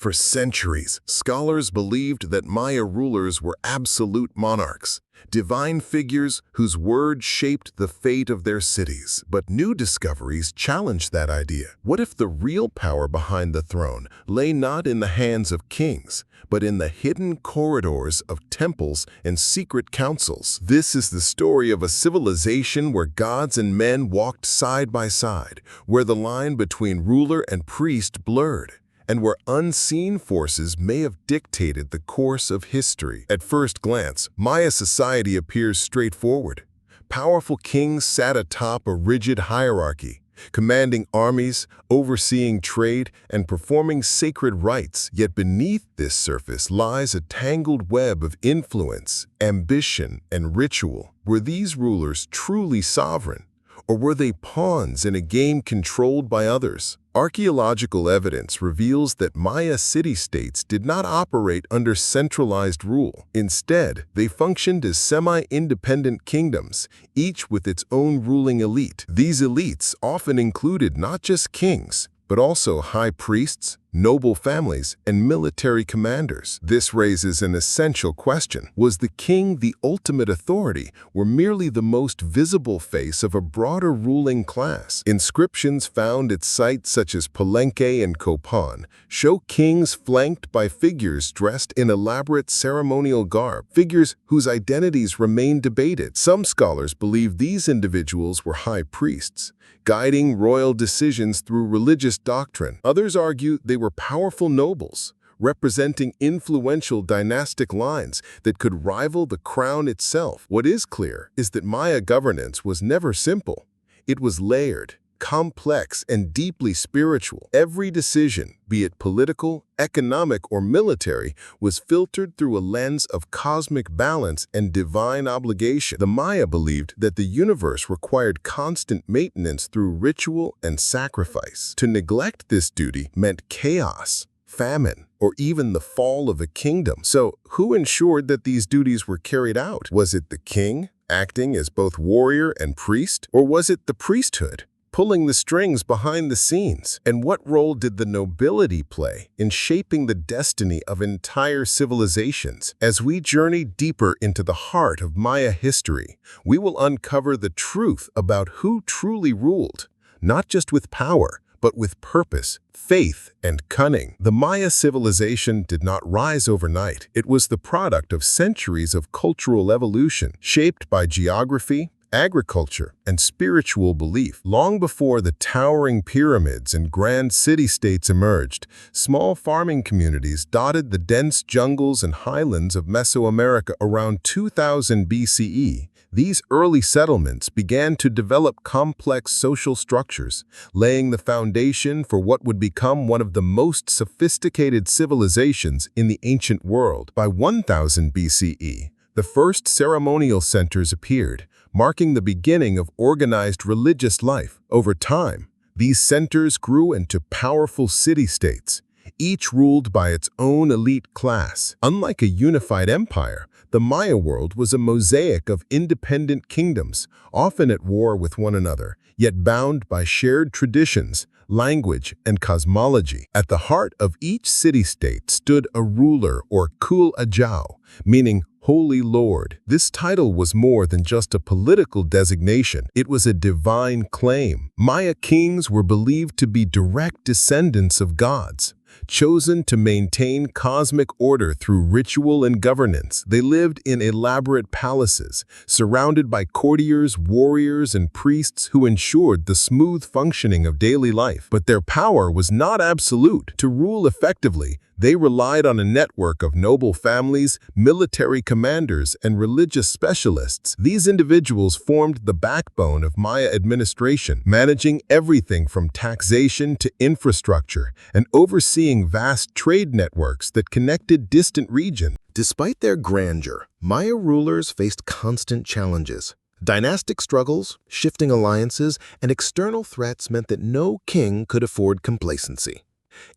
For centuries, scholars believed that Maya rulers were absolute monarchs, divine figures whose word shaped the fate of their cities. But new discoveries challenged that idea. What if the real power behind the throne lay not in the hands of kings, but in the hidden corridors of temples and secret councils? This is the story of a civilization where gods and men walked side by side, where the line between ruler and priest blurred, and where unseen forces may have dictated the course of history. At first glance, Maya society appears straightforward. Powerful kings sat atop a rigid hierarchy, commanding armies, overseeing trade, and performing sacred rites. Yet beneath this surface lies a tangled web of influence, ambition, and ritual. Were these rulers truly sovereign? Or were they pawns in a game controlled by others? Archaeological evidence reveals that Maya city-states did not operate under centralized rule. Instead, they functioned as semi-independent kingdoms, each with its own ruling elite. These elites often included not just kings, but also high priests, noble families, and military commanders. This raises an essential question. Was the king the ultimate authority, or merely the most visible face of a broader ruling class? Inscriptions found at sites such as Palenque and Copan show kings flanked by figures dressed in elaborate ceremonial garb, figures whose identities remain debated. Some scholars believe these individuals were high priests, guiding royal decisions through religious doctrine. Others argue they were powerful nobles, representing influential dynastic lines that could rival the crown itself. What is clear is that Maya governance was never simple. It was layered, complex, and deeply spiritual. Every decision, be it political, economic, or military, was filtered through a lens of cosmic balance and divine obligation. The Maya believed that the universe required constant maintenance through ritual and sacrifice. To neglect this duty meant chaos, famine, or even the fall of a kingdom. So, who ensured that these duties were carried out? Was it the king, acting as both warrior and priest? Or was it the priesthood, pulling the strings behind the scenes? And what role did the nobility play in shaping the destiny of entire civilizations? As we journey deeper into the heart of Maya history, we will uncover the truth about who truly ruled, not just with power, but with purpose, faith, and cunning. The Maya civilization did not rise overnight. It was the product of centuries of cultural evolution, shaped by geography, agriculture, and spiritual belief. Long before the towering pyramids and grand city-states emerged, small farming communities dotted the dense jungles and highlands of Mesoamerica around 2000 BCE. These early settlements began to develop complex social structures, laying the foundation for what would become one of the most sophisticated civilizations in the ancient world. By 1000 BCE, the first ceremonial centers appeared, marking the beginning of organized religious life. Over time, these centers grew into powerful city-states, each ruled by its own elite class. Unlike a unified empire, the Maya world was a mosaic of independent kingdoms, often at war with one another, yet bound by shared traditions, language, and cosmology. At the heart of each city-state stood a ruler, or kul ajau, meaning Holy Lord. This title was more than just a political designation. It was a divine claim. Maya kings were believed to be direct descendants of gods, chosen to maintain cosmic order through ritual and governance. They lived in elaborate palaces, surrounded by courtiers, warriors, and priests who ensured the smooth functioning of daily life. But their power was not absolute. To rule effectively, they relied on a network of noble families, military commanders, and religious specialists. These individuals formed the backbone of Maya administration, managing everything from taxation to infrastructure and overseeing vast trade networks that connected distant regions. Despite their grandeur, Maya rulers faced constant challenges. Dynastic struggles, shifting alliances, and external threats meant that no king could afford complacency.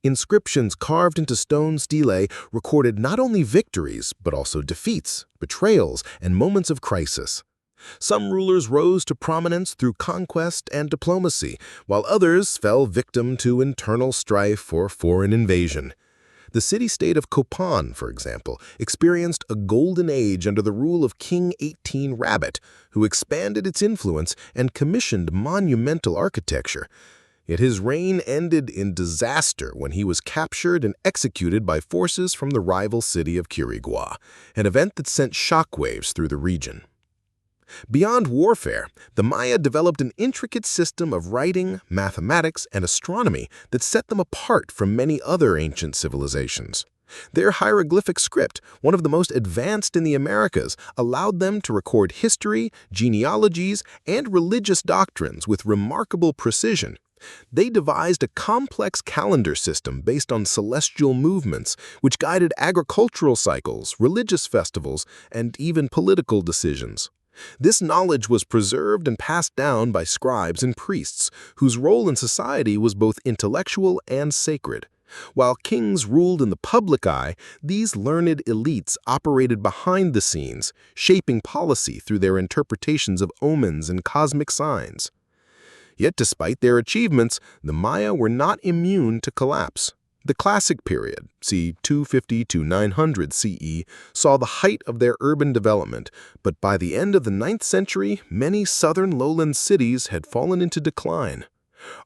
Inscriptions carved into stone stelae recorded not only victories, but also defeats, betrayals, and moments of crisis. Some rulers rose to prominence through conquest and diplomacy, while others fell victim to internal strife or foreign invasion. The city-state of Copan, for example, experienced a golden age under the rule of King 18 Rabbit, who expanded its influence and commissioned monumental architecture. Yet his reign ended in disaster when he was captured and executed by forces from the rival city of Quirigua, an event that sent shockwaves through the region. Beyond warfare, the Maya developed an intricate system of writing, mathematics, and astronomy that set them apart from many other ancient civilizations. Their hieroglyphic script, one of the most advanced in the Americas, allowed them to record history, genealogies, and religious doctrines with remarkable precision. They devised a complex calendar system based on celestial movements, which guided agricultural cycles, religious festivals, and even political decisions. This knowledge was preserved and passed down by scribes and priests, whose role in society was both intellectual and sacred. While kings ruled in the public eye, these learned elites operated behind the scenes, shaping policy through their interpretations of omens and cosmic signs. Yet despite their achievements, the Maya were not immune to collapse. The Classic period, c. 250 to 900 CE, saw the height of their urban development, but by the end of the 9th century, many southern lowland cities had fallen into decline.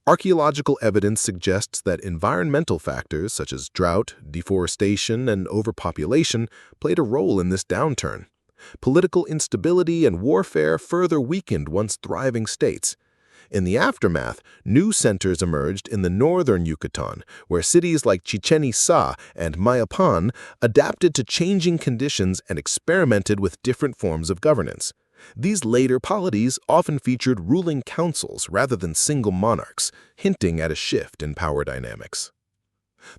Archaeological evidence suggests that environmental factors such as drought, deforestation, and overpopulation played a role in this downturn. Political instability and warfare further weakened once thriving states. In the aftermath, new centers emerged in the northern Yucatan, where cities like Chichen Itza and Mayapan adapted to changing conditions and experimented with different forms of governance. These later polities often featured ruling councils rather than single monarchs, hinting at a shift in power dynamics.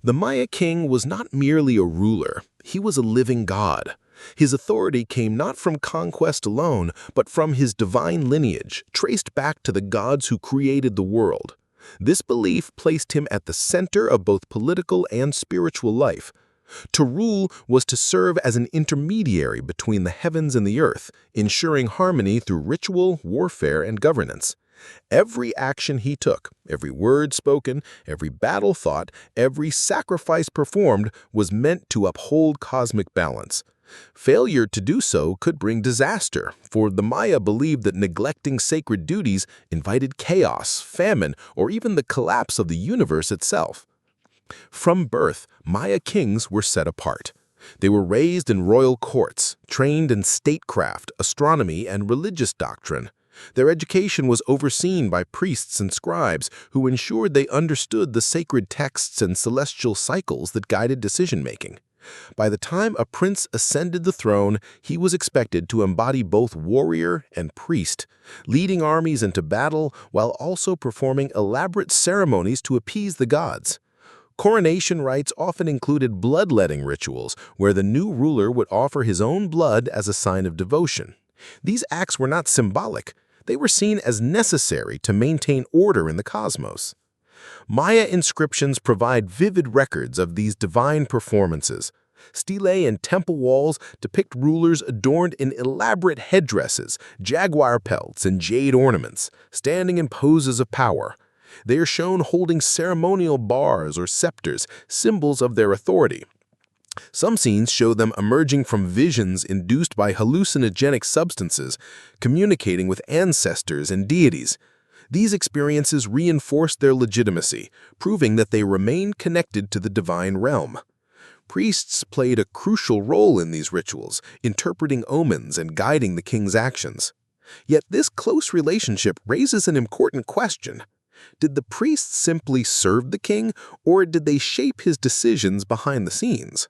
The Maya king was not merely a ruler, he was a living god. His authority came not from conquest alone, but from his divine lineage, traced back to the gods who created the world. This belief placed him at the center of both political and spiritual life. To rule was to serve as an intermediary between the heavens and the earth, ensuring harmony through ritual, warfare, and governance. Every action he took, every word spoken, every battle fought, every sacrifice performed was meant to uphold cosmic balance. Failure to do so could bring disaster, for the Maya believed that neglecting sacred duties invited chaos, famine, or even the collapse of the universe itself. From birth, Maya kings were set apart. They were raised in royal courts, trained in statecraft, astronomy, and religious doctrine. Their education was overseen by priests and scribes who ensured they understood the sacred texts and celestial cycles that guided decision-making. By the time a prince ascended the throne, he was expected to embody both warrior and priest, leading armies into battle while also performing elaborate ceremonies to appease the gods. Coronation rites often included bloodletting rituals, where the new ruler would offer his own blood as a sign of devotion. These acts were not symbolic. They were seen as necessary to maintain order in the cosmos. Maya inscriptions provide vivid records of these divine performances. Stelae and temple walls depict rulers adorned in elaborate headdresses, jaguar pelts, and jade ornaments, standing in poses of power. They are shown holding ceremonial bars or scepters, symbols of their authority. Some scenes show them emerging from visions induced by hallucinogenic substances, communicating with ancestors and deities. These experiences reinforce their legitimacy, proving that they remain connected to the divine realm. Priests played a crucial role in these rituals, interpreting omens and guiding the king's actions. Yet this close relationship raises an important question. Did the priests simply serve the king, or did they shape his decisions behind the scenes?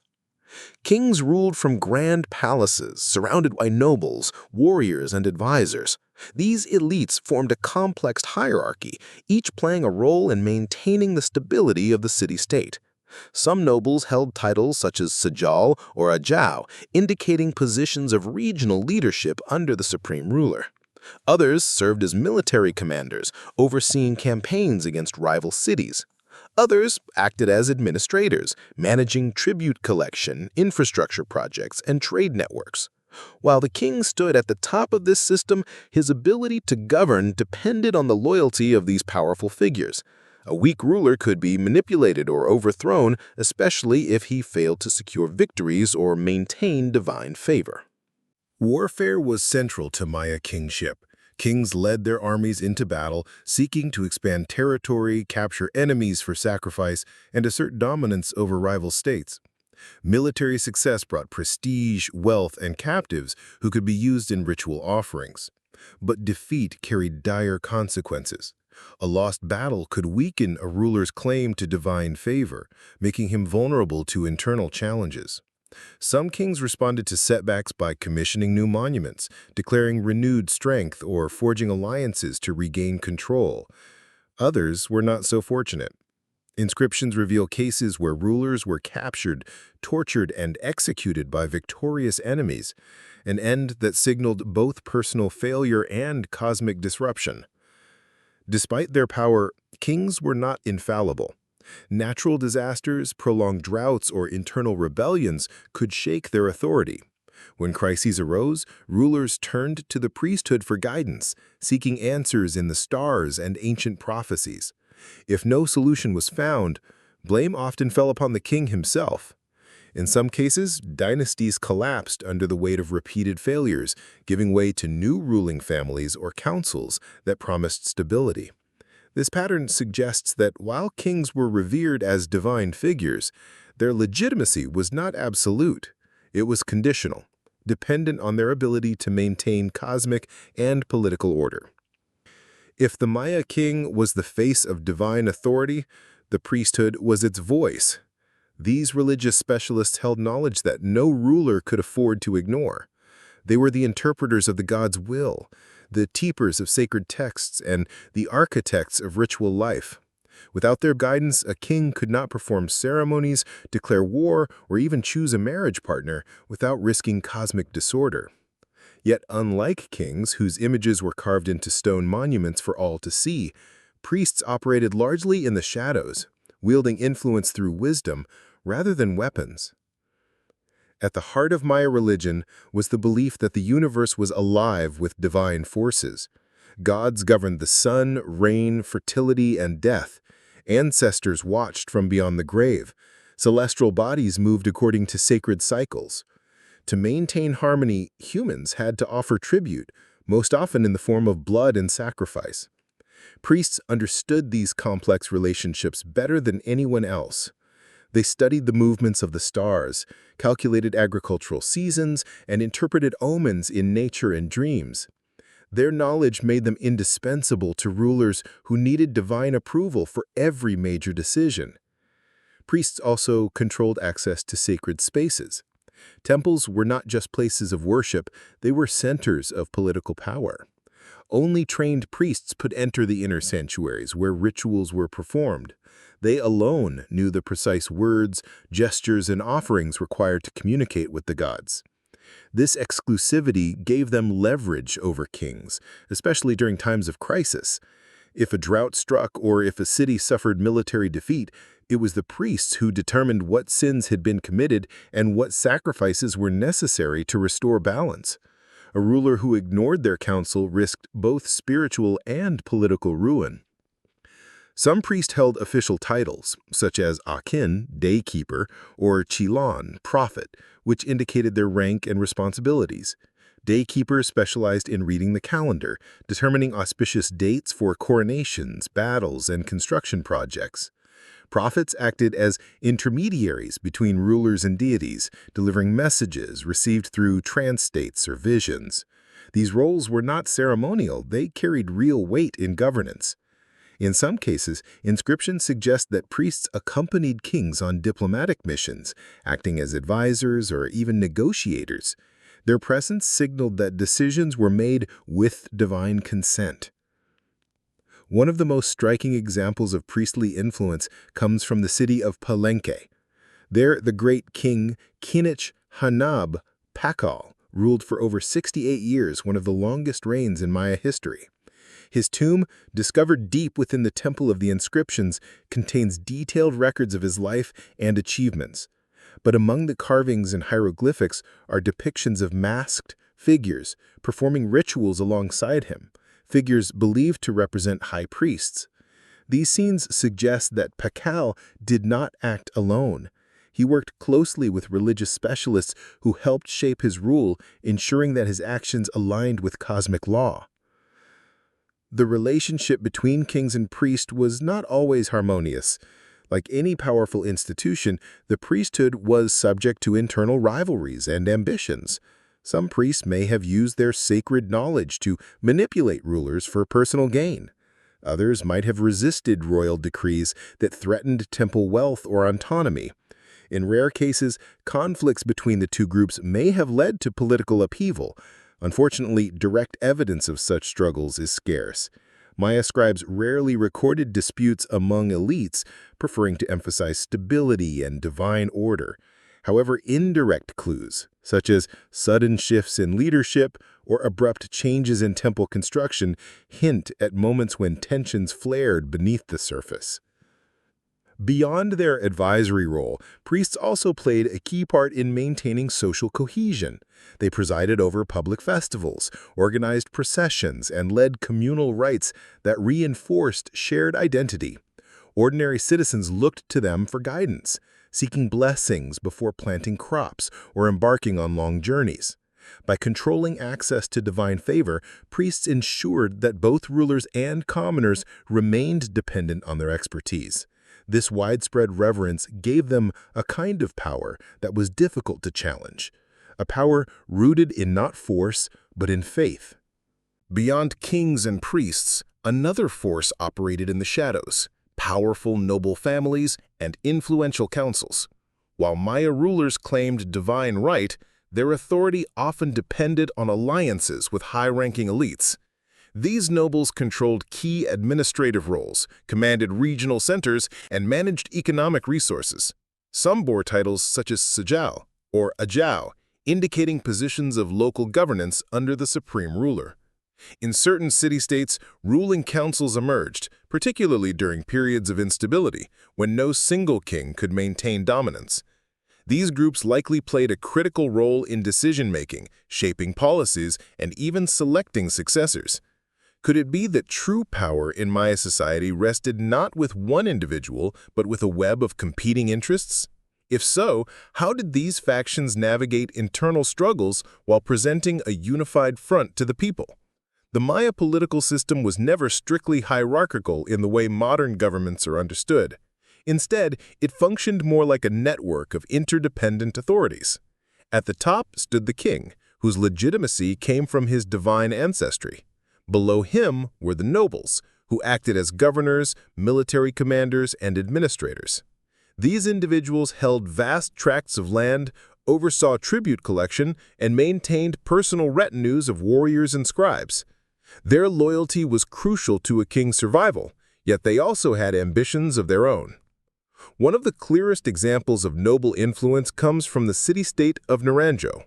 Kings ruled from grand palaces, surrounded by nobles, warriors, and advisors. These elites formed a complex hierarchy, each playing a role in maintaining the stability of the city-state. Some nobles held titles such as Sajal or Ajau, indicating positions of regional leadership under the supreme ruler. Others served as military commanders, overseeing campaigns against rival cities. Others acted as administrators, managing tribute collection, infrastructure projects, and trade networks. While the king stood at the top of this system, his ability to govern depended on the loyalty of these powerful figures. A weak ruler could be manipulated or overthrown, especially if he failed to secure victories or maintain divine favor. Warfare was central to Maya kingship. Kings led their armies into battle, seeking to expand territory, capture enemies for sacrifice, and assert dominance over rival states. Military success brought prestige, wealth, and captives who could be used in ritual offerings. But defeat carried dire consequences. A lost battle could weaken a ruler's claim to divine favor, making him vulnerable to internal challenges. Some kings responded to setbacks by commissioning new monuments, declaring renewed strength, or forging alliances to regain control. Others were not so fortunate. Inscriptions reveal cases where rulers were captured, tortured, and executed by victorious enemies, an end that signaled both personal failure and cosmic disruption. Despite their power, kings were not infallible. Natural disasters, prolonged droughts, or internal rebellions could shake their authority. When crises arose, rulers turned to the priesthood for guidance, seeking answers in the stars and ancient prophecies. If no solution was found, blame often fell upon the king himself. In some cases, dynasties collapsed under the weight of repeated failures, giving way to new ruling families or councils that promised stability. This pattern suggests that while kings were revered as divine figures, their legitimacy was not absolute. It was conditional, dependent on their ability to maintain cosmic and political order. If the Maya king was the face of divine authority, the priesthood was its voice. These religious specialists held knowledge that no ruler could afford to ignore. They were the interpreters of the god's will, the teachers of sacred texts, and the architects of ritual life. Without their guidance, a king could not perform ceremonies, declare war, or even choose a marriage partner without risking cosmic disorder. Yet, unlike kings whose images were carved into stone monuments for all to see, priests operated largely in the shadows, wielding influence through wisdom rather than weapons. At the heart of Maya religion was the belief that the universe was alive with divine forces. Gods governed the sun, rain, fertility, and death. Ancestors watched from beyond the grave. Celestial bodies moved according to sacred cycles. To maintain harmony, humans had to offer tribute, most often in the form of blood and sacrifice. Priests understood these complex relationships better than anyone else. They studied the movements of the stars, calculated agricultural seasons, and interpreted omens in nature and dreams. Their knowledge made them indispensable to rulers who needed divine approval for every major decision. Priests also controlled access to sacred spaces. Temples were not just places of worship, they were centers of political power. Only trained priests could enter the inner sanctuaries where rituals were performed. They alone knew the precise words, gestures, and offerings required to communicate with the gods. This exclusivity gave them leverage over kings, especially during times of crisis. If a drought struck or if a city suffered military defeat, it was the priests who determined what sins had been committed and what sacrifices were necessary to restore balance. A ruler who ignored their counsel risked both spiritual and political ruin. Some priests held official titles, such as Akin, day keeper, or Chilon, prophet, which indicated their rank and responsibilities. Day keepers specialized in reading the calendar, determining auspicious dates for coronations, battles, and construction projects. Prophets acted as intermediaries between rulers and deities, delivering messages received through trance states or visions. These roles were not ceremonial, they carried real weight in governance. In some cases, inscriptions suggest that priests accompanied kings on diplomatic missions, acting as advisors or even negotiators. Their presence signaled that decisions were made with divine consent. One of the most striking examples of priestly influence comes from the city of Palenque. There, the great king Kinich Hanab Pakal ruled for over 68 years, one of the longest reigns in Maya history. His tomb, discovered deep within the Temple of the Inscriptions, contains detailed records of his life and achievements. But among the carvings and hieroglyphics are depictions of masked figures performing rituals alongside him, figures believed to represent high priests. These scenes suggest that Pakal did not act alone. He worked closely with religious specialists who helped shape his rule, ensuring that his actions aligned with cosmic law. The relationship between kings and priests was not always harmonious. Like any powerful institution, the priesthood was subject to internal rivalries and ambitions. Some priests may have used their sacred knowledge to manipulate rulers for personal gain. Others might have resisted royal decrees that threatened temple wealth or autonomy. In rare cases, conflicts between the two groups may have led to political upheaval. Unfortunately, direct evidence of such struggles is scarce. Maya scribes rarely recorded disputes among elites, preferring to emphasize stability and divine order. However, indirect clues, such as sudden shifts in leadership or abrupt changes in temple construction, hint at moments when tensions flared beneath the surface. Beyond their advisory role, priests also played a key part in maintaining social cohesion. They presided over public festivals, organized processions, and led communal rites that reinforced shared identity. Ordinary citizens looked to them for guidance, seeking blessings before planting crops or embarking on long journeys. By controlling access to divine favor, priests ensured that both rulers and commoners remained dependent on their expertise. This widespread reverence gave them a kind of power that was difficult to challenge, a power rooted in not force, but in faith. Beyond kings and priests, another force operated in the shadows: powerful noble families and influential councils. While Maya rulers claimed divine right, their authority often depended on alliances with high-ranking elites. These nobles controlled key administrative roles, commanded regional centers, and managed economic resources. Some bore titles such as Sajal or Ajao, indicating positions of local governance under the supreme ruler. In certain city-states, ruling councils emerged, particularly during periods of instability, when no single king could maintain dominance. These groups likely played a critical role in decision-making, shaping policies, and even selecting successors. Could it be that true power in Maya society rested not with one individual, but with a web of competing interests? If so, how did these factions navigate internal struggles while presenting a unified front to the people? The Maya political system was never strictly hierarchical in the way modern governments are understood. Instead, it functioned more like a network of interdependent authorities. At the top stood the king, whose legitimacy came from his divine ancestry. Below him were the nobles, who acted as governors, military commanders, and administrators. These individuals held vast tracts of land, oversaw tribute collection, and maintained personal retinues of warriors and scribes. Their loyalty was crucial to a king's survival, yet they also had ambitions of their own. One of the clearest examples of noble influence comes from the city-state of Naranjo.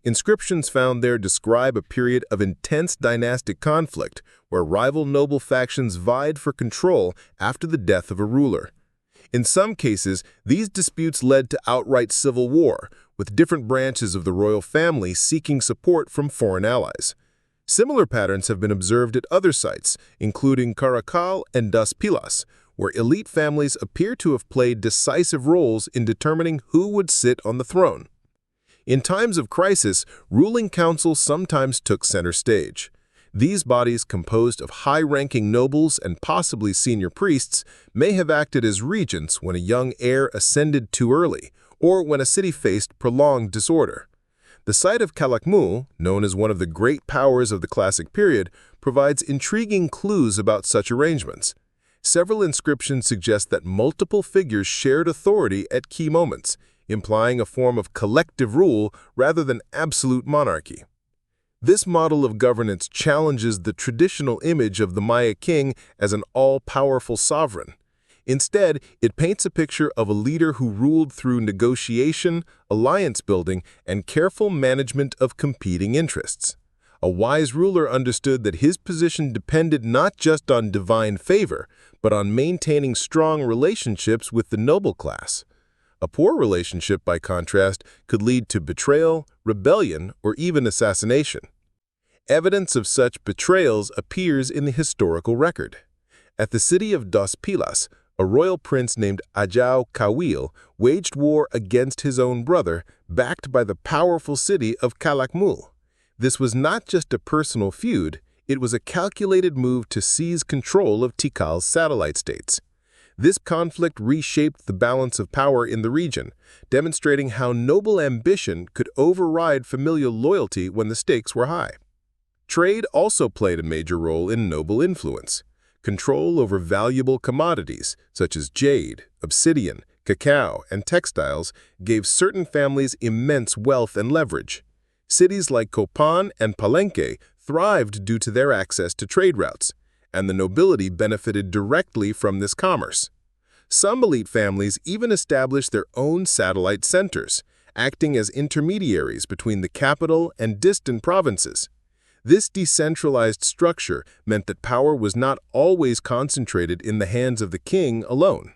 Inscriptions found there describe a period of intense dynastic conflict where rival noble factions vied for control after the death of a ruler. In some cases, these disputes led to outright civil war, with different branches of the royal family seeking support from foreign allies. Similar patterns have been observed at other sites, including Caracal and Das Pilas, where elite families appear to have played decisive roles in determining who would sit on the throne. In times of crisis, ruling councils sometimes took center stage. These bodies, composed of high-ranking nobles and possibly senior priests, may have acted as regents when a young heir ascended too early, or when a city faced prolonged disorder. The site of Calakmul, known as one of the great powers of the classic period, provides intriguing clues about such arrangements. Several inscriptions suggest that multiple figures shared authority at key moments, implying a form of collective rule rather than absolute monarchy. This model of governance challenges the traditional image of the Maya king as an all-powerful sovereign. Instead, it paints a picture of a leader who ruled through negotiation, alliance building, and careful management of competing interests. A wise ruler understood that his position depended not just on divine favor, but on maintaining strong relationships with the noble class. A poor relationship, by contrast, could lead to betrayal, rebellion, or even assassination. Evidence of such betrayals appears in the historical record. At the city of Dos Pilas, a royal prince named Ajao Kawil waged war against his own brother, backed by the powerful city of Calakmul. This was not just a personal feud, it was a calculated move to seize control of Tikal's satellite states. This conflict reshaped the balance of power in the region, demonstrating how noble ambition could override familial loyalty when the stakes were high. Trade also played a major role in noble influence. Control over valuable commodities, such as jade, obsidian, cacao, and textiles, gave certain families immense wealth and leverage. Cities like Copan and Palenque thrived due to their access to trade routes, and the nobility benefited directly from this commerce. Some elite families even established their own satellite centers, acting as intermediaries between the capital and distant provinces. This decentralized structure meant that power was not always concentrated in the hands of the king alone.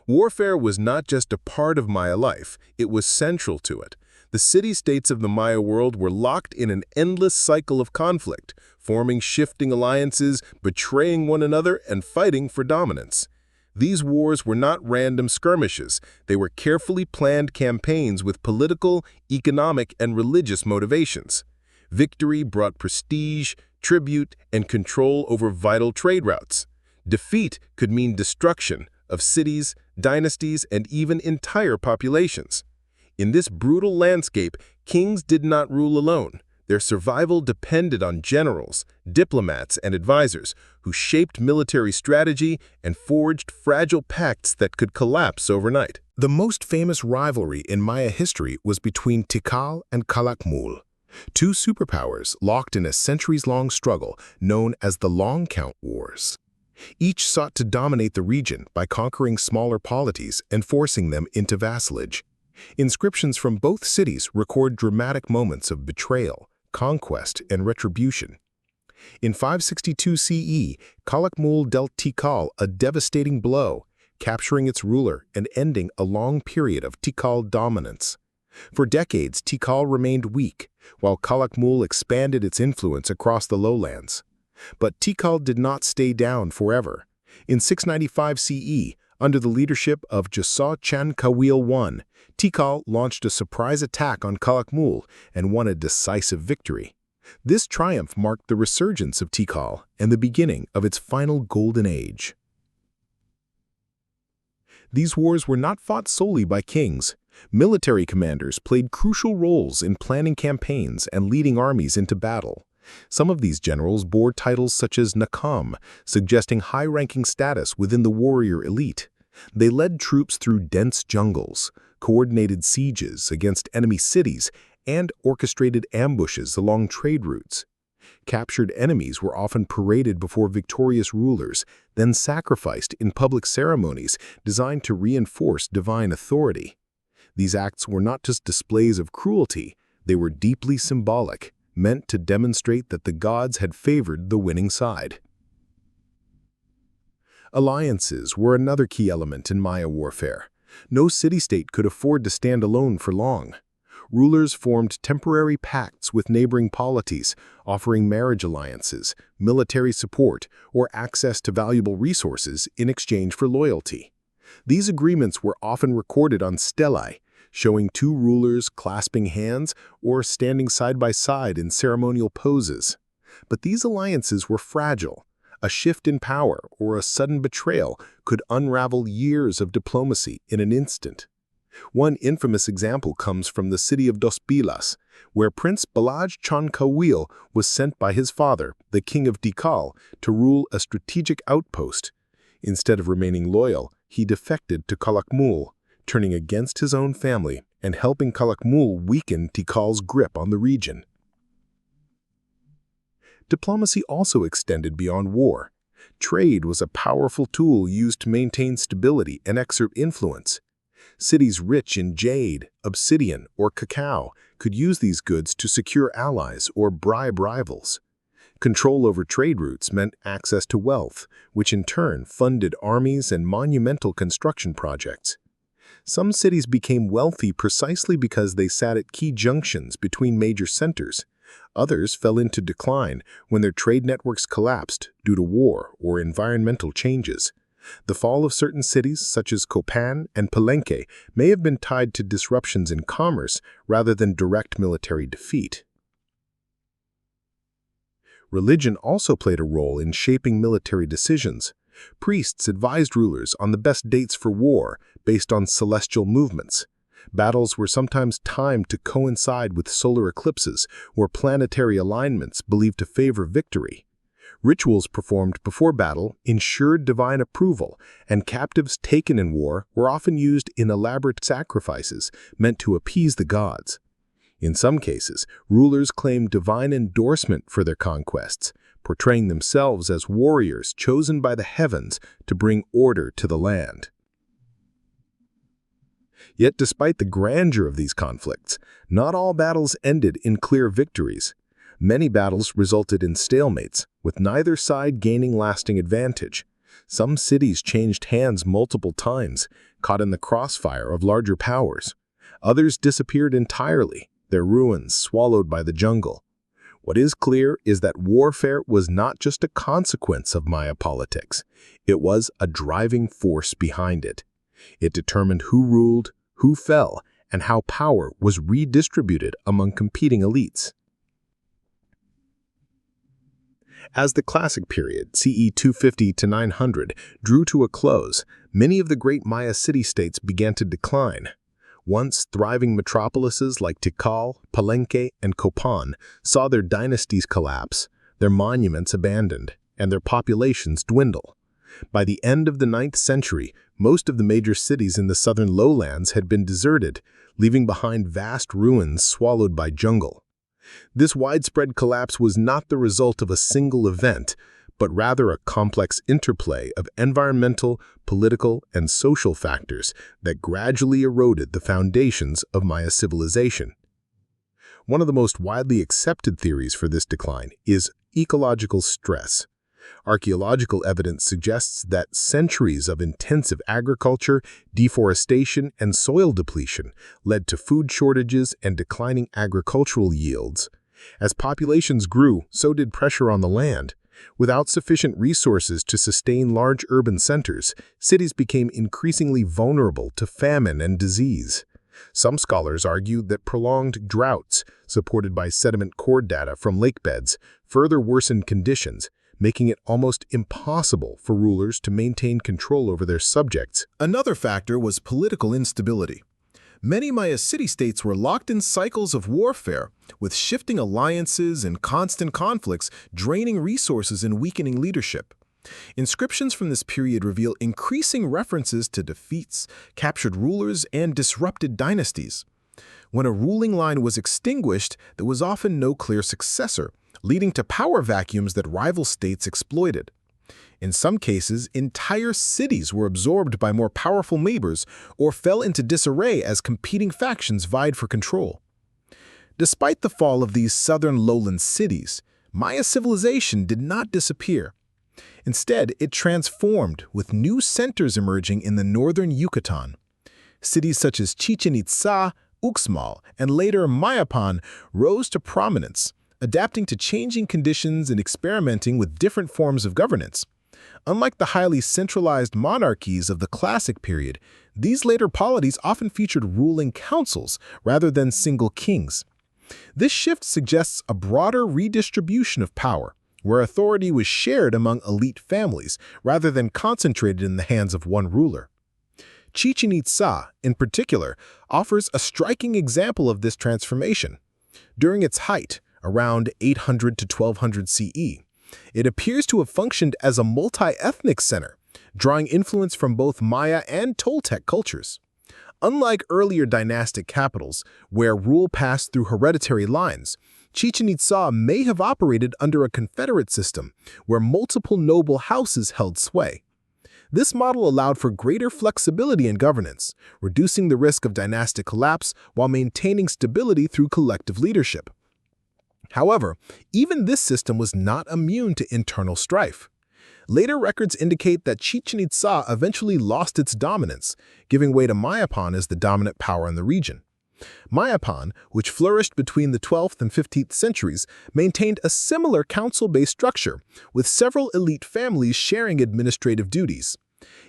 Warfare was not just a part of Maya life, it was central to it. The city-states of the Maya world were locked in an endless cycle of conflict, forming shifting alliances, betraying one another, and fighting for dominance. These wars were not random skirmishes, they were carefully planned campaigns with political, economic, and religious motivations. Victory brought prestige, tribute, and control over vital trade routes. Defeat could mean destruction of cities, dynasties, and even entire populations. In this brutal landscape, kings did not rule alone. Their survival depended on generals, diplomats, and advisors who shaped military strategy and forged fragile pacts that could collapse overnight. The most famous rivalry in Maya history was between Tikal and Calakmul, two superpowers locked in a centuries-long struggle known as the Long Count Wars. Each sought to dominate the region by conquering smaller polities and forcing them into vassalage. Inscriptions from both cities record dramatic moments of betrayal, conquest, and retribution. In 562 CE, Calakmul dealt Tikal a devastating blow, capturing its ruler and ending a long period of Tikal dominance. For decades, Tikal remained weak, while Calakmul expanded its influence across the lowlands. But Tikal did not stay down forever. In 695 CE, under the leadership of Jasa Chan Kawil I, Tikal launched a surprise attack on Calakmul and won a decisive victory. This triumph marked the resurgence of Tikal and the beginning of its final golden age. These wars were not fought solely by kings. Military commanders played crucial roles in planning campaigns and leading armies into battle. Some of these generals bore titles such as Nakam, suggesting high-ranking status within the warrior elite. They led troops through dense jungles, coordinated sieges against enemy cities, and orchestrated ambushes along trade routes. Captured enemies were often paraded before victorious rulers, then sacrificed in public ceremonies designed to reinforce divine authority. These acts were not just displays of cruelty, they were deeply symbolic, meant to demonstrate that the gods had favored the winning side. Alliances were another key element in Maya warfare. No city-state could afford to stand alone for long. Rulers formed temporary pacts with neighboring polities, offering marriage alliances, military support, or access to valuable resources in exchange for loyalty. These agreements were often recorded on stelae, showing two rulers clasping hands or standing side by side in ceremonial poses. But these alliances were fragile. A shift in power or a sudden betrayal could unravel years of diplomacy in an instant. One infamous example comes from the city of Dos Pilas, where Prince Balaj Chan Kawil was sent by his father, the king of Tikal, to rule a strategic outpost. Instead of remaining loyal, he defected to Calakmul, turning against his own family and helping Calakmul weaken Tikal's grip on the region. Diplomacy also extended beyond war. Trade was a powerful tool used to maintain stability and exert influence. Cities rich in jade, obsidian, or cacao could use these goods to secure allies or bribe rivals. Control over trade routes meant access to wealth, which in turn funded armies and monumental construction projects. Some cities became wealthy precisely because they sat at key junctions between major centers, Others fell into decline when their trade networks collapsed due to war or environmental changes. The fall of certain cities, such as Copan and Palenque, may have been tied to disruptions in commerce rather than direct military defeat. Religion also played a role in shaping military decisions. Priests advised rulers on the best dates for war based on celestial movements. Battles were sometimes timed to coincide with solar eclipses or planetary alignments believed to favor victory. Rituals performed before battle ensured divine approval, and captives taken in war were often used in elaborate sacrifices meant to appease the gods. In some cases, rulers claimed divine endorsement for their conquests, portraying themselves as warriors chosen by the heavens to bring order to the land. Yet despite the grandeur of these conflicts, not all battles ended in clear victories. Many battles resulted in stalemates, with neither side gaining lasting advantage. Some cities changed hands multiple times, caught in the crossfire of larger powers. Others disappeared entirely, their ruins swallowed by the jungle. What is clear is that warfare was not just a consequence of Maya politics. It was a driving force behind it. It determined who ruled, who fell, and how power was redistributed among competing elites. As the Classic period, CE 250 to 900, drew to a close, many of the great Maya city-states began to decline. Once thriving metropolises like Tikal, Palenque, and Copan saw their dynasties collapse, their monuments abandoned, and their populations dwindle. By the end of the 9th century, most of the major cities in the southern lowlands had been deserted, leaving behind vast ruins swallowed by jungle. This widespread collapse was not the result of a single event, but rather a complex interplay of environmental, political, and social factors that gradually eroded the foundations of Maya civilization. One of the most widely accepted theories for this decline is ecological stress. Archaeological evidence suggests that centuries of intensive agriculture, deforestation, and soil depletion led to food shortages and declining agricultural yields. As populations grew, so did pressure on the land. Without sufficient resources to sustain large urban centers, cities became increasingly vulnerable to famine and disease. Some scholars argue that prolonged droughts, supported by sediment core data from lake beds, further worsened conditions, making it almost impossible for rulers to maintain control over their subjects. Another factor was political instability. Many Maya city-states were locked in cycles of warfare, with shifting alliances and constant conflicts draining resources and weakening leadership. Inscriptions from this period reveal increasing references to defeats, captured rulers, and disrupted dynasties. When a ruling line was extinguished, there was often no clear successor, leading to power vacuums that rival states exploited. In some cases, entire cities were absorbed by more powerful neighbors or fell into disarray as competing factions vied for control. Despite the fall of these southern lowland cities, Maya civilization did not disappear. Instead, it transformed, with new centers emerging in the northern Yucatan. Cities such as Chichen Itza, Uxmal, and later Mayapan rose to prominence, adapting to changing conditions and experimenting with different forms of governance. Unlike the highly centralized monarchies of the Classic period, these later polities often featured ruling councils rather than single kings. This shift suggests a broader redistribution of power, where authority was shared among elite families rather than concentrated in the hands of one ruler. Chichen Itza, in particular, offers a striking example of this transformation. During its height, around 800 to 1200 CE, it appears to have functioned as a multi-ethnic center, drawing influence from both Maya and Toltec cultures. Unlike earlier dynastic capitals, where rule passed through hereditary lines, Chichen Itza may have operated under a confederate system, where multiple noble houses held sway. This model allowed for greater flexibility in governance, reducing the risk of dynastic collapse while maintaining stability through collective leadership. However, even this system was not immune to internal strife. Later records indicate that Chichen Itza eventually lost its dominance, giving way to Mayapan as the dominant power in the region. Mayapan, which flourished between the 12th and 15th centuries, maintained a similar council-based structure, with several elite families sharing administrative duties.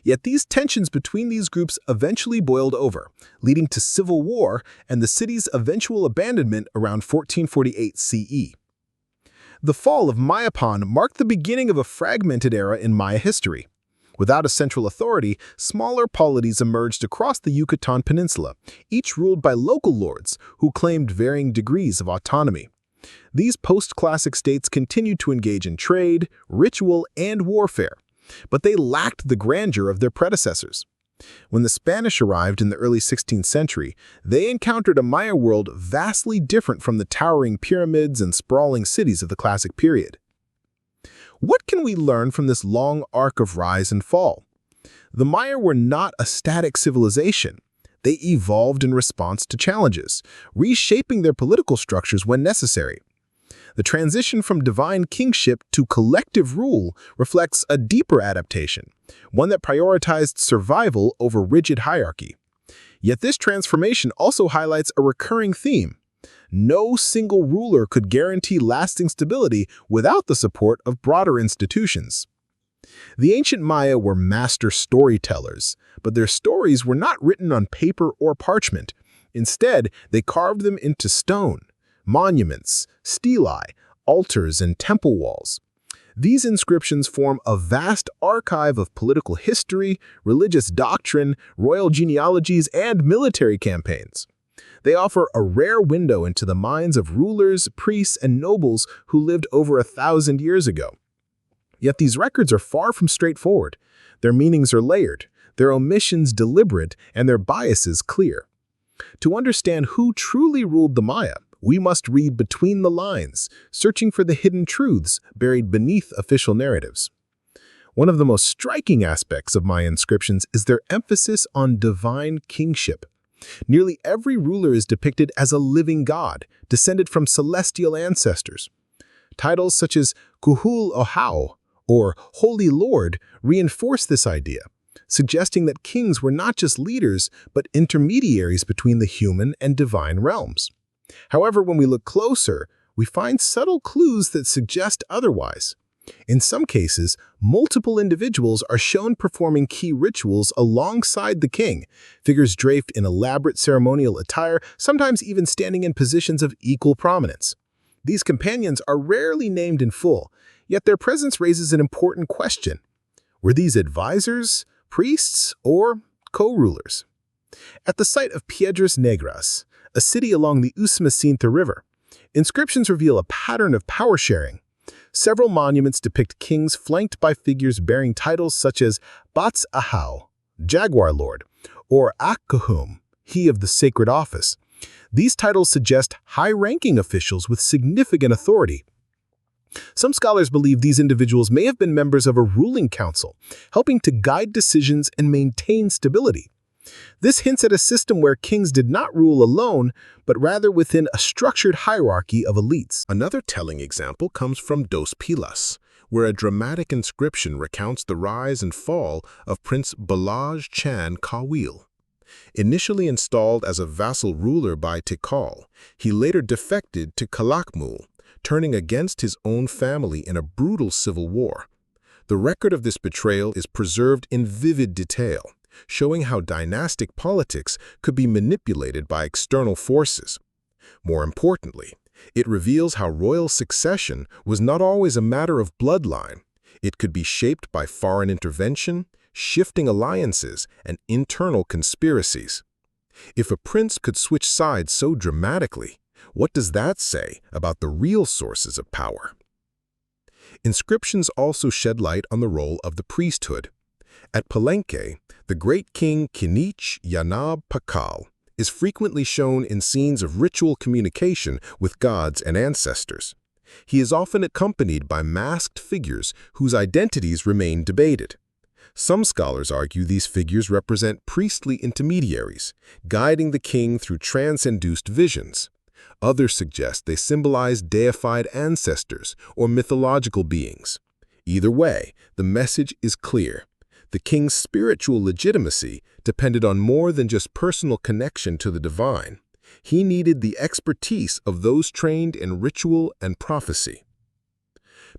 Yet these tensions between these groups eventually boiled over, leading to civil war and the city's eventual abandonment around 1448 CE. The fall of Mayapan marked the beginning of a fragmented era in Maya history. Without a central authority, smaller polities emerged across the Yucatan Peninsula, each ruled by local lords who claimed varying degrees of autonomy. These post-classic states continued to engage in trade, ritual, and warfare, but they lacked the grandeur of their predecessors. When the Spanish arrived in the early 16th century, they encountered a Maya world vastly different from the towering pyramids and sprawling cities of the classic period. What can we learn from this long arc of rise and fall? The Maya were not a static civilization. They evolved in response to challenges, reshaping their political structures when necessary. The transition from divine kingship to collective rule reflects a deeper adaptation, one that prioritized survival over rigid hierarchy. Yet this transformation also highlights a recurring theme. No single ruler could guarantee lasting stability without the support of broader institutions. The ancient Maya were master storytellers, but their stories were not written on paper or parchment. Instead, they carved them into stone, monuments, stelae, altars, and temple walls. These inscriptions form a vast archive of political history, religious doctrine, royal genealogies, and military campaigns. They offer a rare window into the minds of rulers, priests, and nobles who lived over 1,000 years ago. Yet these records are far from straightforward. Their meanings are layered, their omissions deliberate, and their biases clear. To understand who truly ruled the Maya, we must read between the lines, searching for the hidden truths buried beneath official narratives. One of the most striking aspects of Maya inscriptions is their emphasis on divine kingship. Nearly every ruler is depicted as a living god, descended from celestial ancestors. Titles such as Kuhul Ohau, or Holy Lord, reinforce this idea, suggesting that kings were not just leaders, but intermediaries between the human and divine realms. However, when we look closer, we find subtle clues that suggest otherwise. In some cases, multiple individuals are shown performing key rituals alongside the king, figures draped in elaborate ceremonial attire, sometimes even standing in positions of equal prominence. These companions are rarely named in full, yet their presence raises an important question. Were these advisors, priests, or co-rulers? At the site of Piedras Negras, a city along the Usumacinta River, inscriptions reveal a pattern of power sharing. Several monuments depict kings flanked by figures bearing titles such as Bats Ahau, Jaguar Lord, or Akkahum, he of the sacred office. These titles suggest high-ranking officials with significant authority. Some scholars believe these individuals may have been members of a ruling council, helping to guide decisions and maintain stability. This hints at a system where kings did not rule alone, but rather within a structured hierarchy of elites. Another telling example comes from Dos Pilas, where a dramatic inscription recounts the rise and fall of Prince Balaj Chan Kawil. Initially installed as a vassal ruler by Tikal, he later defected to Calakmul, turning against his own family in a brutal civil war. The record of this betrayal is preserved in vivid detail, showing how dynastic politics could be manipulated by external forces. More importantly, it reveals how royal succession was not always a matter of bloodline. It could be shaped by foreign intervention, shifting alliances, and internal conspiracies. If a prince could switch sides so dramatically, what does that say about the real sources of power? Inscriptions also shed light on the role of the priesthood. At Palenque, the great king Kinich Yanab Pakal is frequently shown in scenes of ritual communication with gods and ancestors. He is often accompanied by masked figures whose identities remain debated. Some scholars argue these figures represent priestly intermediaries, guiding the king through trance-induced visions. Others suggest they symbolize deified ancestors or mythological beings. Either way, the message is clear. The king's spiritual legitimacy depended on more than just personal connection to the divine. He needed the expertise of those trained in ritual and prophecy.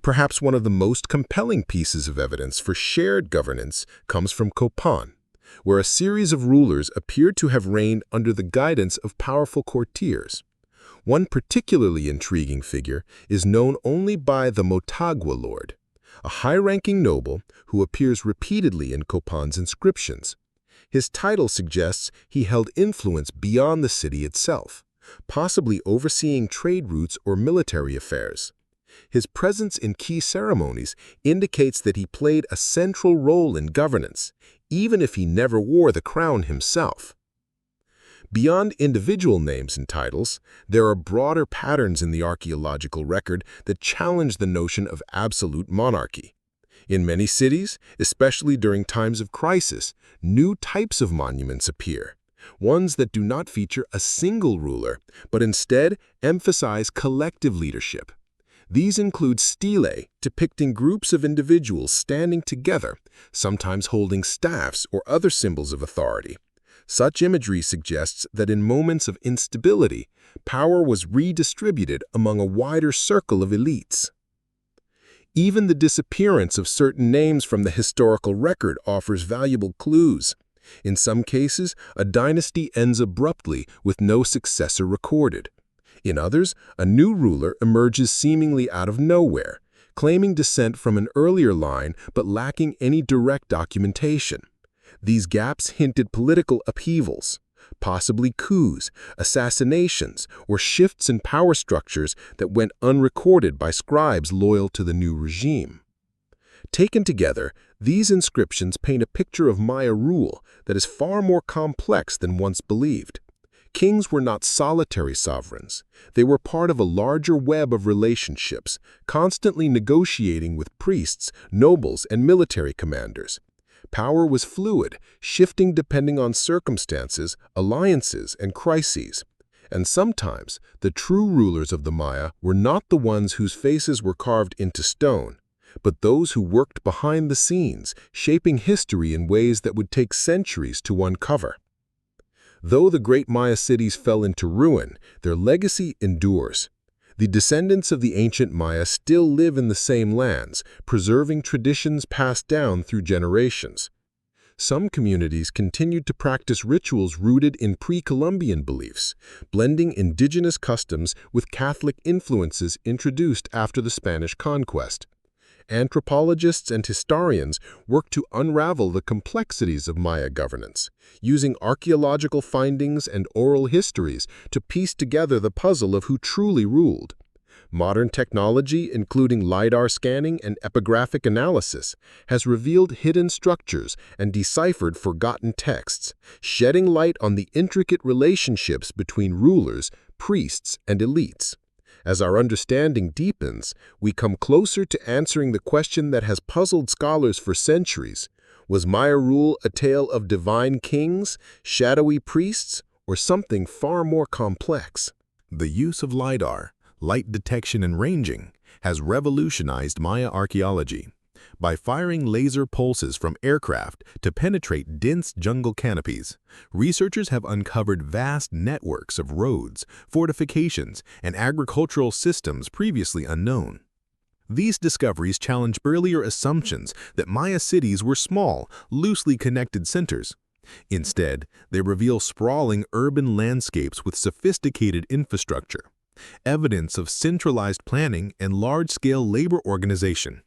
Perhaps one of the most compelling pieces of evidence for shared governance comes from Copan, where a series of rulers appeared to have reigned under the guidance of powerful courtiers. One particularly intriguing figure is known only by the Motagua Lord, a high-ranking noble who appears repeatedly in Copan's inscriptions. His title suggests he held influence beyond the city itself, possibly overseeing trade routes or military affairs. His presence in key ceremonies indicates that he played a central role in governance, even if he never wore the crown himself. Beyond individual names and titles, there are broader patterns in the archaeological record that challenge the notion of absolute monarchy. In many cities, especially during times of crisis, new types of monuments appear, ones that do not feature a single ruler, but instead emphasize collective leadership. These include stelae, depicting groups of individuals standing together, sometimes holding staffs or other symbols of authority. Such imagery suggests that in moments of instability, power was redistributed among a wider circle of elites. Even the disappearance of certain names from the historical record offers valuable clues. In some cases, a dynasty ends abruptly with no successor recorded. In others, a new ruler emerges seemingly out of nowhere, claiming descent from an earlier line but lacking any direct documentation. These gaps hinted political upheavals, possibly coups, assassinations, or shifts in power structures that went unrecorded by scribes loyal to the new regime. Taken together, these inscriptions paint a picture of Maya rule that is far more complex than once believed. Kings were not solitary sovereigns. They were part of a larger web of relationships, constantly negotiating with priests, nobles, and military commanders. Power was fluid, shifting depending on circumstances, alliances, and crises. And sometimes, the true rulers of the Maya were not the ones whose faces were carved into stone, but those who worked behind the scenes, shaping history in ways that would take centuries to uncover. Though the great Maya cities fell into ruin, their legacy endures. The descendants of the ancient Maya still live in the same lands, preserving traditions passed down through generations. Some communities continued to practice rituals rooted in pre-Columbian beliefs, blending indigenous customs with Catholic influences introduced after the Spanish conquest. Anthropologists and historians work to unravel the complexities of Maya governance, using archaeological findings and oral histories to piece together the puzzle of who truly ruled. Modern technology, including LiDAR scanning and epigraphic analysis, has revealed hidden structures and deciphered forgotten texts, shedding light on the intricate relationships between rulers, priests, and elites. As our understanding deepens, we come closer to answering the question that has puzzled scholars for centuries. Was Maya rule a tale of divine kings, shadowy priests, or something far more complex? The use of LiDAR, light detection and ranging, has revolutionized Maya archaeology. By firing laser pulses from aircraft to penetrate dense jungle canopies, researchers have uncovered vast networks of roads, fortifications, and agricultural systems previously unknown. These discoveries challenge earlier assumptions that Maya cities were small, loosely connected centers. Instead, they reveal sprawling urban landscapes with sophisticated infrastructure, evidence of centralized planning and large-scale labor organization.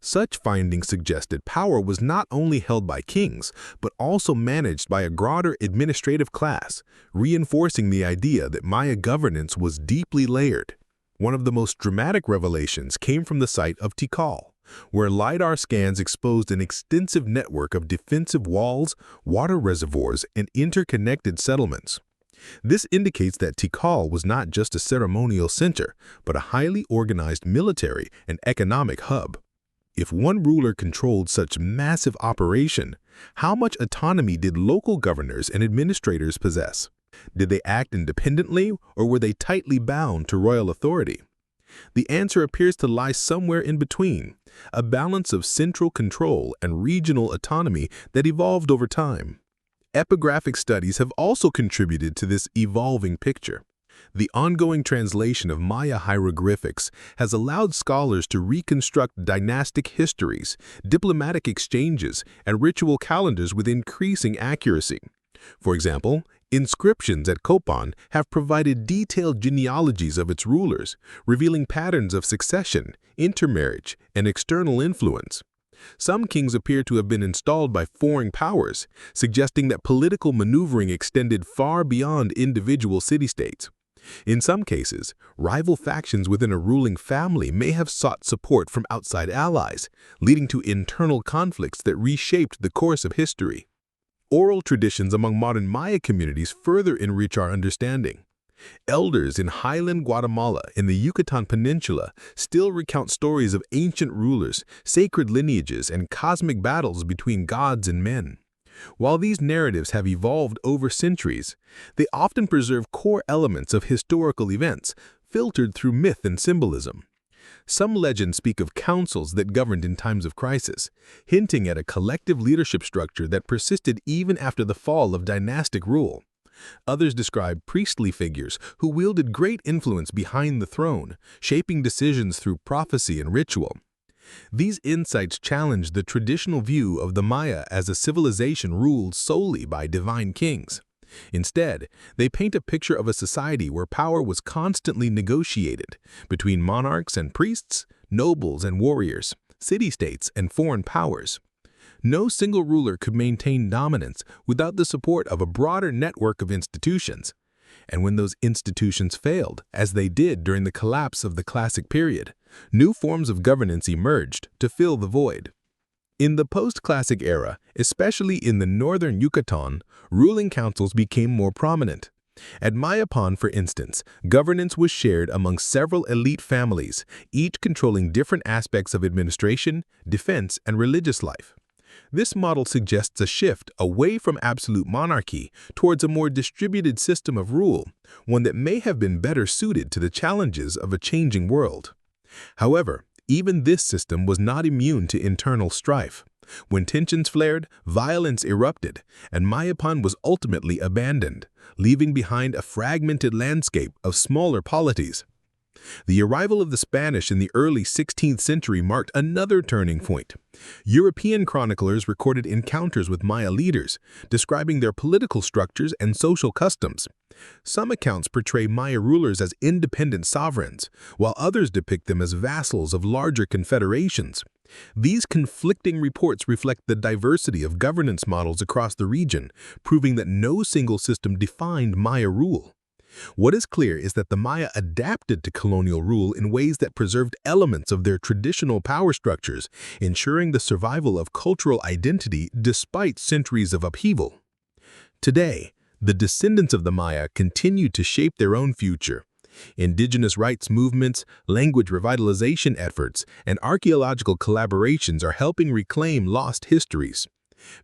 Such findings suggested power was not only held by kings, but also managed by a broader administrative class, reinforcing the idea that Maya governance was deeply layered. One of the most dramatic revelations came from the site of Tikal, where LiDAR scans exposed an extensive network of defensive walls, water reservoirs, and interconnected settlements. This indicates that Tikal was not just a ceremonial center, but a highly organized military and economic hub. If one ruler controlled such massive operation, how much autonomy did local governors and administrators possess? Did they act independently, or were they tightly bound to royal authority? The answer appears to lie somewhere in between, a balance of central control and regional autonomy that evolved over time. Epigraphic studies have also contributed to this evolving picture. The ongoing translation of Maya hieroglyphics has allowed scholars to reconstruct dynastic histories, diplomatic exchanges, and ritual calendars with increasing accuracy. For example, inscriptions at Copan have provided detailed genealogies of its rulers, revealing patterns of succession, intermarriage, and external influence. Some kings appear to have been installed by foreign powers, suggesting that political maneuvering extended far beyond individual city-states. In some cases, rival factions within a ruling family may have sought support from outside allies, leading to internal conflicts that reshaped the course of history. Oral traditions among modern Maya communities further enrich our understanding. Elders in highland Guatemala in the Yucatan Peninsula still recount stories of ancient rulers, sacred lineages, and cosmic battles between gods and men. While these narratives have evolved over centuries, they often preserve core elements of historical events, filtered through myth and symbolism. Some legends speak of councils that governed in times of crisis, hinting at a collective leadership structure that persisted even after the fall of dynastic rule. Others describe priestly figures who wielded great influence behind the throne, shaping decisions through prophecy and ritual. These insights challenge the traditional view of the Maya as a civilization ruled solely by divine kings. Instead, they paint a picture of a society where power was constantly negotiated between monarchs and priests, nobles and warriors, city-states and foreign powers. No single ruler could maintain dominance without the support of a broader network of institutions. And when those institutions failed, as they did during the collapse of the Classic period, new forms of governance emerged to fill the void. In the post-Classic era, especially in the northern Yucatan, ruling councils became more prominent. At Mayapan, for instance, governance was shared among several elite families, each controlling different aspects of administration, defense, and religious life. This model suggests a shift away from absolute monarchy towards a more distributed system of rule, one that may have been better suited to the challenges of a changing world. However, even this system was not immune to internal strife. When tensions flared, violence erupted, and Mayapan was ultimately abandoned, leaving behind a fragmented landscape of smaller polities. The arrival of the Spanish in the early 16th century marked another turning point. European chroniclers recorded encounters with Maya leaders, describing their political structures and social customs. Some accounts portray Maya rulers as independent sovereigns, while others depict them as vassals of larger confederations. These conflicting reports reflect the diversity of governance models across the region, proving that no single system defined Maya rule. What is clear is that the Maya adapted to colonial rule in ways that preserved elements of their traditional power structures, ensuring the survival of cultural identity despite centuries of upheaval. Today, the descendants of the Maya continue to shape their own future. Indigenous rights movements, language revitalization efforts, and archaeological collaborations are helping reclaim lost histories.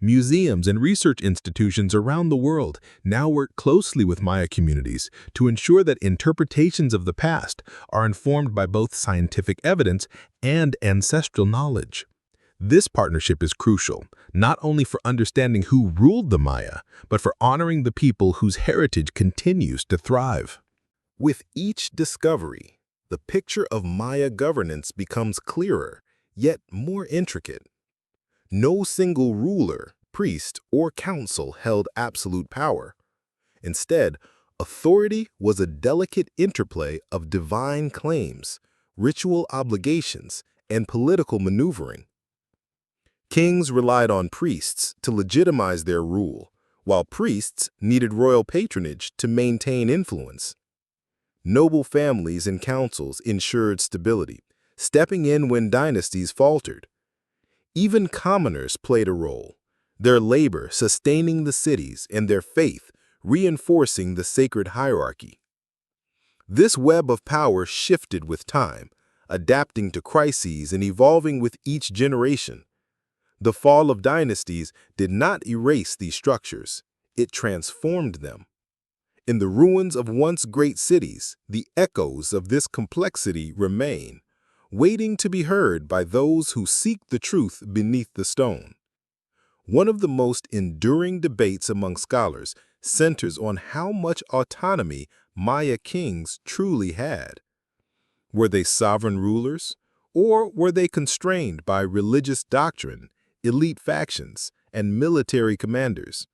Museums and research institutions around the world now work closely with Maya communities to ensure that interpretations of the past are informed by both scientific evidence and ancestral knowledge. This partnership is crucial, not only for understanding who ruled the Maya, but for honoring the people whose heritage continues to thrive. With each discovery, the picture of Maya governance becomes clearer, yet more intricate. No single ruler, priest, or council held absolute power. Instead, authority was a delicate interplay of divine claims, ritual obligations, and political maneuvering. Kings relied on priests to legitimize their rule, while priests needed royal patronage to maintain influence. Noble families and councils ensured stability, stepping in when dynasties faltered. Even commoners played a role, their labor sustaining the cities and their faith reinforcing the sacred hierarchy. This web of power shifted with time, adapting to crises and evolving with each generation. The fall of dynasties did not erase these structures, it transformed them. In the ruins of once great cities, the echoes of this complexity remain, waiting to be heard by those who seek the truth beneath the stone. One of the most enduring debates among scholars centers on how much autonomy Maya kings truly had. Were they sovereign rulers, or were they constrained by religious doctrine, elite factions, and military commanders?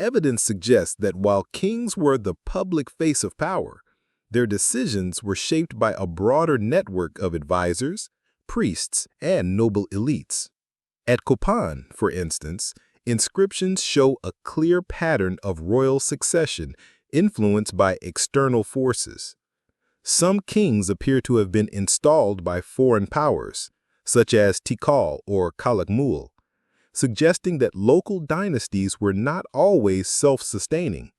Evidence suggests that while kings were the public face of power, their decisions were shaped by a broader network of advisors, priests, and noble elites. At Copan, for instance, inscriptions show a clear pattern of royal succession influenced by external forces. Some kings appear to have been installed by foreign powers, such as Tikal or Calakmul, suggesting that local dynasties were not always self-sustaining.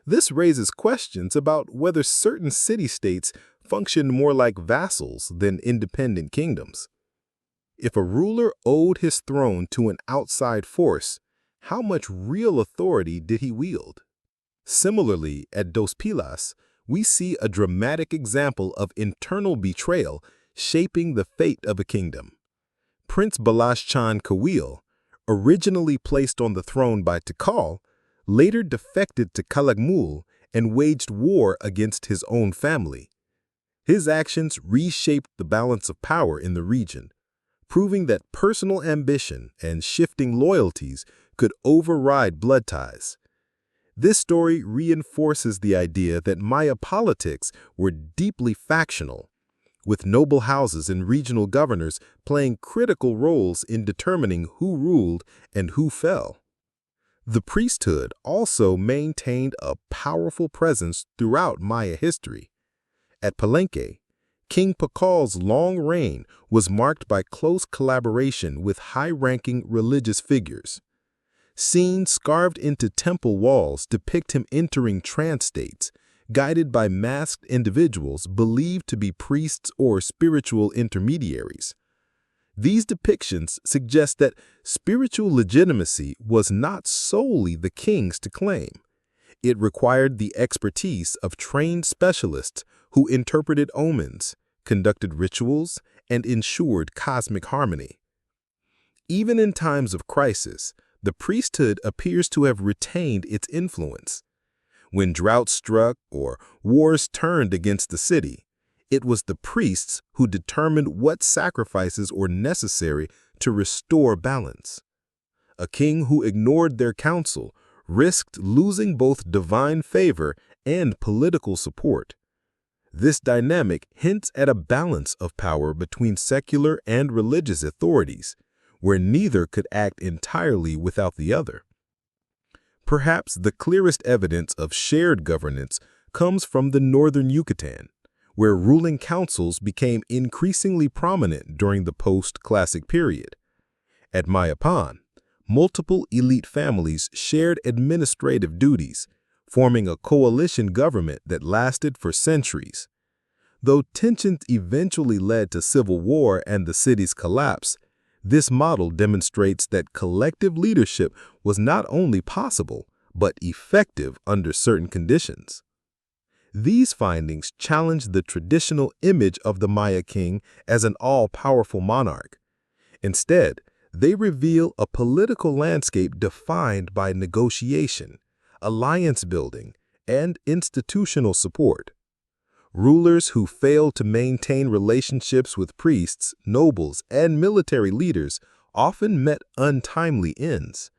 This raises questions about whether certain city-states functioned more like vassals than independent kingdoms. If a ruler owed his throne to an outside force, how much real authority did he wield? Similarly, at Dos Pilas, we see a dramatic example of internal betrayal shaping the fate of a kingdom. Prince Balazs Khan Kawil, originally placed on the throne by Tikal, later defected to Calakmul and waged war against his own family. His actions reshaped the balance of power in the region, proving that personal ambition and shifting loyalties could override blood ties. This story reinforces the idea that Maya politics were deeply factional, with noble houses and regional governors playing critical roles in determining who ruled and who fell. The priesthood also maintained a powerful presence throughout Maya history. At Palenque, King Pakal's long reign was marked by close collaboration with high-ranking religious figures. Scenes carved into temple walls depict him entering trance states, guided by masked individuals believed to be priests or spiritual intermediaries. These depictions suggest that spiritual legitimacy was not solely the king's to claim. It required the expertise of trained specialists who interpreted omens, conducted rituals, and ensured cosmic harmony. Even in times of crisis, the priesthood appears to have retained its influence. When drought struck or wars turned against the city, it was the priests who determined what sacrifices were necessary to restore balance. A king who ignored their counsel risked losing both divine favor and political support. This dynamic hints at a balance of power between secular and religious authorities, where neither could act entirely without the other. Perhaps the clearest evidence of shared governance comes from the northern Yucatan, where ruling councils became increasingly prominent during the post-classic period. At Mayapan, multiple elite families shared administrative duties, forming a coalition government that lasted for centuries. Though tensions eventually led to civil war and the city's collapse, this model demonstrates that collective leadership was not only possible, but effective under certain conditions. These findings challenge the traditional image of the Maya king as an all-powerful monarch. Instead, they reveal a political landscape defined by negotiation, alliance building, and institutional support. Rulers who failed to maintain relationships with priests, nobles, and military leaders often met untimely ends.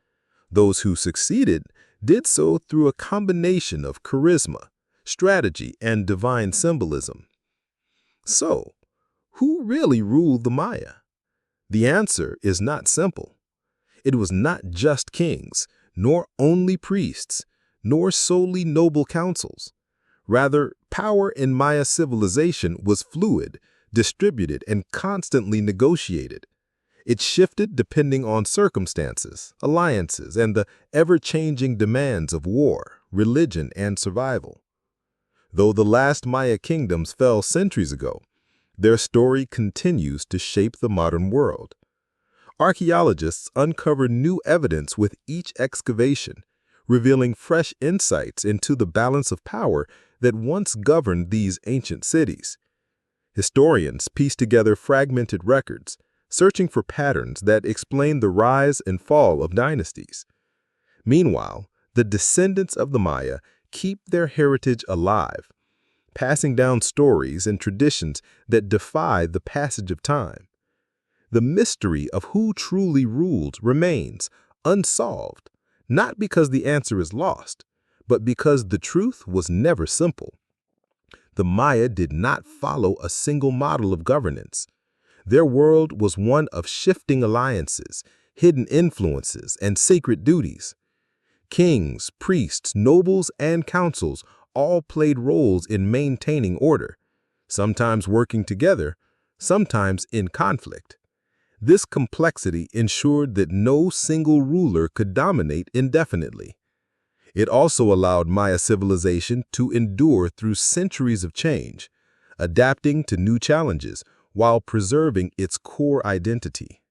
Those who succeeded did so through a combination of charisma, strategy, and divine symbolism. So, who really ruled the Maya? The answer is not simple. It was not just kings, nor only priests, nor solely noble councils. Rather, power in Maya civilization was fluid, distributed, and constantly negotiated. It shifted depending on circumstances, alliances, and the ever-changing demands of war, religion, and survival. Though the last Maya kingdoms fell centuries ago, their story continues to shape the modern world. Archaeologists uncover new evidence with each excavation, revealing fresh insights into the balance of power that once governed these ancient cities. Historians piece together fragmented records, searching for patterns that explain the rise and fall of dynasties. Meanwhile, the descendants of the Maya keep their heritage alive, passing down stories and traditions that defy the passage of time. The mystery of who truly ruled remains unsolved, not because the answer is lost, but because the truth was never simple. The Maya did not follow a single model of governance. Their world was one of shifting alliances, hidden influences, and sacred duties. Kings, priests, nobles, and councils all played roles in maintaining order, sometimes working together, sometimes in conflict. This complexity ensured that no single ruler could dominate indefinitely. It also allowed Maya civilization to endure through centuries of change, adapting to new challenges while preserving its core identity.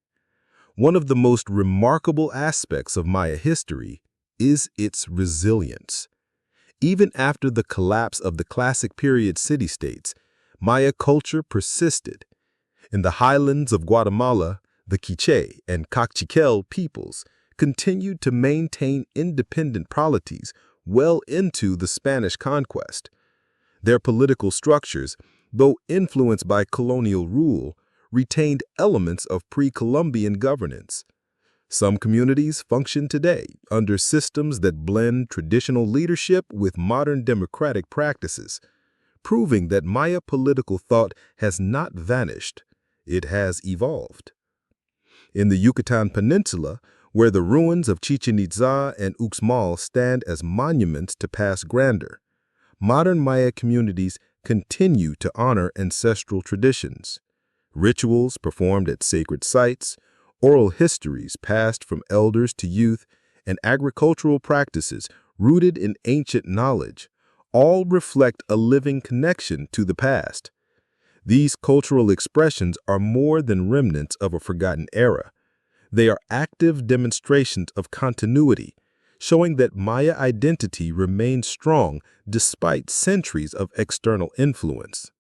One of the most remarkable aspects of Maya history is its resilience. Even after the collapse of the classic period city-states, Maya culture persisted. In the highlands of Guatemala, the Quiche and Kaqchikel peoples continued to maintain independent polities well into the Spanish conquest. Their political structures, though influenced by colonial rule, retained elements of pre-Columbian governance. Some communities function today under systems that blend traditional leadership with modern democratic practices, proving that Maya political thought has not vanished, it has evolved. In the Yucatan Peninsula, where the ruins of Chichen Itza and Uxmal stand as monuments to past grandeur, modern Maya communities continue to honor ancestral traditions. Rituals performed at sacred sites, oral histories passed from elders to youth, and agricultural practices rooted in ancient knowledge all reflect a living connection to the past. These cultural expressions are more than remnants of a forgotten era. They are active demonstrations of continuity, showing that Maya identity remains strong despite centuries of external influence.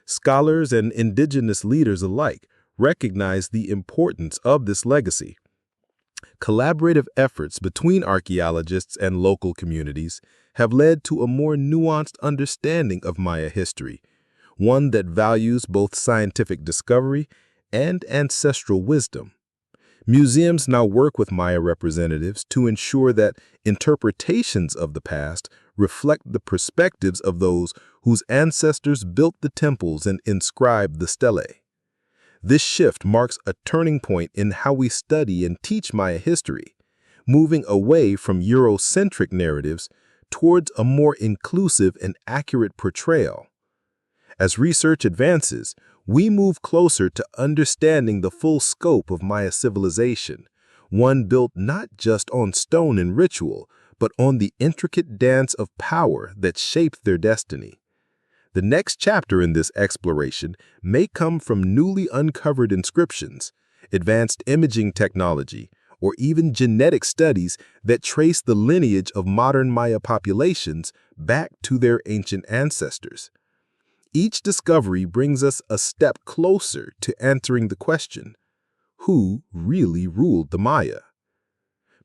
Scholars and indigenous leaders alike recognize the importance of this legacy. Collaborative efforts between archaeologists and local communities have led to a more nuanced understanding of Maya history, one that values both scientific discovery and ancestral wisdom. Museums now work with Maya representatives to ensure that interpretations of the past reflect the perspectives of those whose ancestors built the temples and inscribed the stelae. This shift marks a turning point in how we study and teach Maya history, moving away from Eurocentric narratives towards a more inclusive and accurate portrayal. As research advances, we move closer to understanding the full scope of Maya civilization, one built not just on stone and ritual, but on the intricate dance of power that shaped their destiny. The next chapter in this exploration may come from newly uncovered inscriptions, advanced imaging technology, or even genetic studies that trace the lineage of modern Maya populations back to their ancient ancestors. Each discovery brings us a step closer to answering the question, who really ruled the Maya?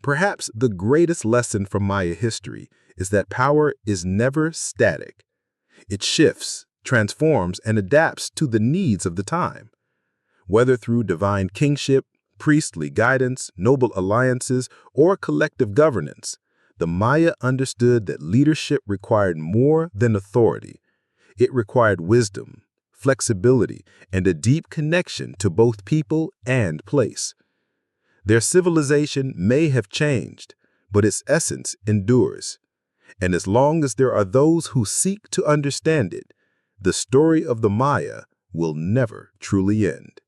Perhaps the greatest lesson from Maya history is that power is never static. It shifts, transforms, and adapts to the needs of the time. Whether through divine kingship, priestly guidance, noble alliances, or collective governance, the Maya understood that leadership required more than authority. It required wisdom, flexibility, and a deep connection to both people and place. Their civilization may have changed, but its essence endures. And as long as there are those who seek to understand it, the story of the Maya will never truly end.